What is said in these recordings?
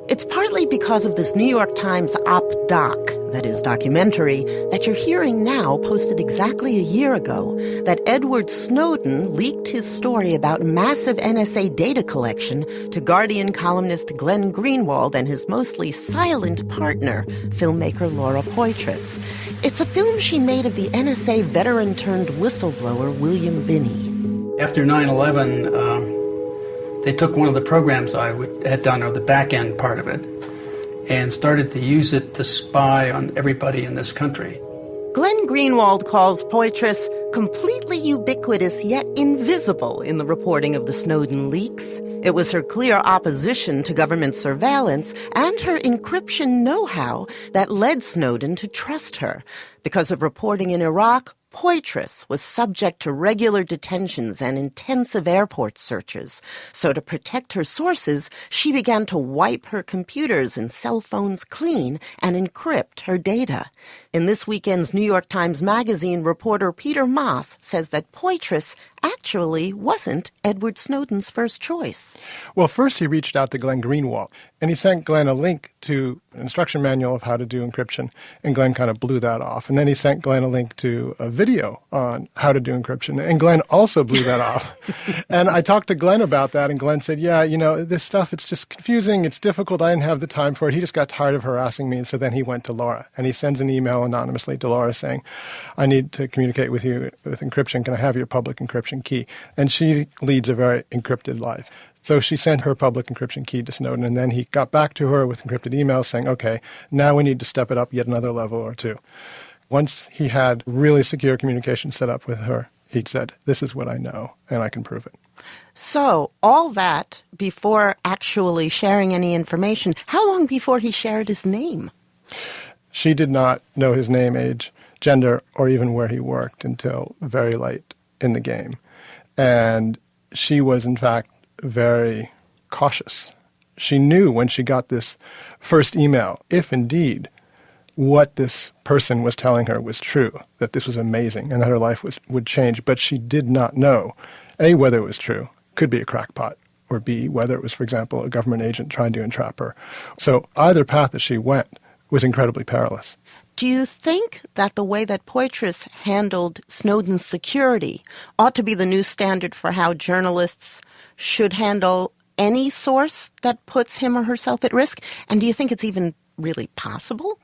It's partly because of this New York Times op-doc, that is documentary, that you're hearing now, posted exactly a year ago, that Edward Snowden leaked his story about massive NSA data collection to Guardian columnist Glenn Greenwald and his mostly silent partner, filmmaker Laura Poitras. It's a film she made of the NSA veteran-turned-whistleblower William Binney. After 9/11, they took one of the programs I had done, or the back end part of it, and started to use it to spy on everybody in this country. Glenn Greenwald calls Poitras completely ubiquitous yet invisible in the reporting of the Snowden leaks. It was her clear opposition to government surveillance and her encryption know-how that led Snowden to trust her. Because of reporting in Iraq, Poitras was subject to regular detentions and intensive airport searches. So to protect her sources, she began to wipe her computers and cell phones clean and encrypt her data. In this weekend's New York Times Magazine, reporter Peter Moss says that Poitras actually wasn't Edward Snowden's first choice. Well, first he reached out to Glenn Greenwald, and he sent Glenn a link to an instruction manual of how to do encryption, and Glenn kind of blew that off. And then he sent Glenn a link to a video on how to do encryption, and Glenn also blew that off. And I talked to Glenn about that, and Glenn said, yeah, this stuff, it's just confusing, it's difficult, I didn't have the time for it. He just got tired of harassing me, and so then he went to Laura, and he sends an email anonymously to Laura saying, I need to communicate with you with encryption, can I have your public encryption key? And she leads a very encrypted life. So she sent her public encryption key to Snowden, and then he got back to her with encrypted emails saying, okay, now we need to step it up yet another level or two. Once he had really secure communication set up with her, he said, this is what I know, and I can prove it. So all that before actually sharing any information. How long before he shared his name? She did not know his name, age, gender, or even where he worked until very late in the game. And she was, in fact, very cautious. She knew when she got this first email, if indeed what this person was telling her was true, that this was amazing and that her life would change. But she did not know, A, whether it was true, could be a crackpot, or B, whether it was, for example, a government agent trying to entrap her. So either path that she went was incredibly perilous. Do you think that the way that Poitras handled Snowden's security ought to be the new standard for how journalists should handle any source that puts him or herself at risk? And do you think it's even really possible?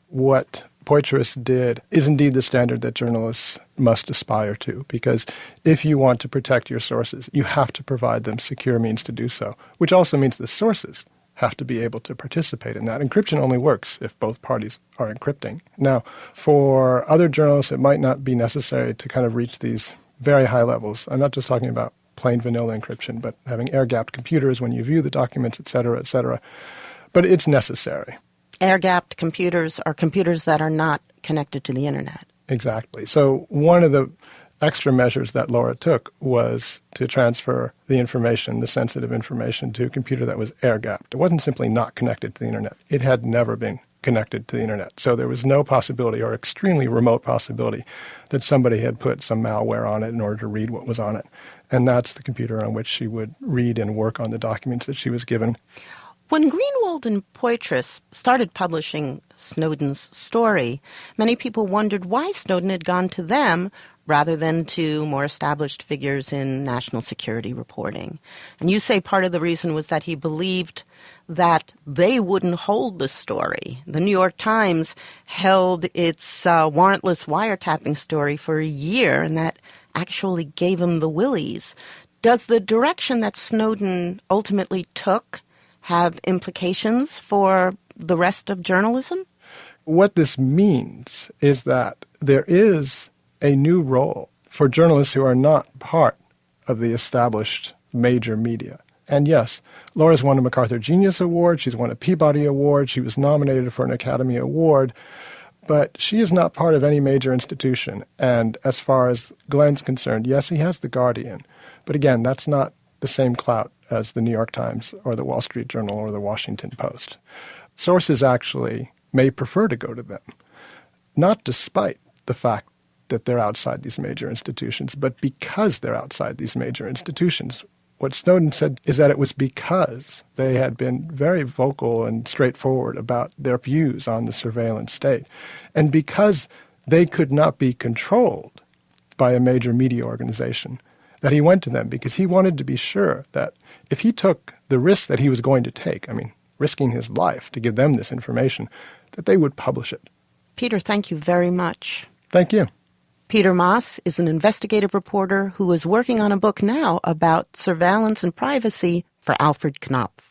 What Poitras did is indeed the standard that journalists must aspire to, because if you want to protect your sources, you have to provide them secure means to do so, which also means the sources have to be able to participate in that. Encryption only works if both parties are encrypting. Now, for other journalists, it might not be necessary to kind of reach these very high levels. I'm not just talking about plain vanilla encryption, but having air-gapped computers when you view the documents, et cetera, et cetera. But it's necessary. Air-gapped computers are computers that are not connected to the internet. Exactly. So one of the extra measures that Laura took was to transfer the information, the sensitive information, to a computer that was air-gapped. It wasn't simply not connected to the internet. It had never been connected to the internet. So there was no possibility, or extremely remote possibility, that somebody had put some malware on it in order to read what was on it. And that's the computer on which she would read and work on the documents that she was given. When Greenwald and Poitras started publishing Snowden's story, many people wondered why Snowden had gone to them rather than to more established figures in national security reporting. And you say part of the reason was that he believed that they wouldn't hold the story. The New York Times held its warrantless wiretapping story for a year, and that actually gave him the willies. Does the direction that Snowden ultimately took have implications for the rest of journalism? What this means is that there is a new role for journalists who are not part of the established major media. And yes, Laura's won a MacArthur Genius Award, she's won a Peabody Award, she was nominated for an Academy Award, but she is not part of any major institution. And as far as Glenn's concerned, yes, he has The Guardian, but again, that's not the same clout as the New York Times or the Wall Street Journal or the Washington Post. Sources actually may prefer to go to them, not despite the fact that they're outside these major institutions, but because they're outside these major institutions. what Snowden said is that it was because they had been very vocal and straightforward about their views on the surveillance state, and because they could not be controlled by a major media organization, that he went to them because he wanted to be sure that if he took the risk that he was going to take, I mean, risking his life to give them this information, that they would publish it. Peter, thank you very much. Thank you. Peter Maas is an investigative reporter who is working on a book now about surveillance and privacy for Alfred Knopf.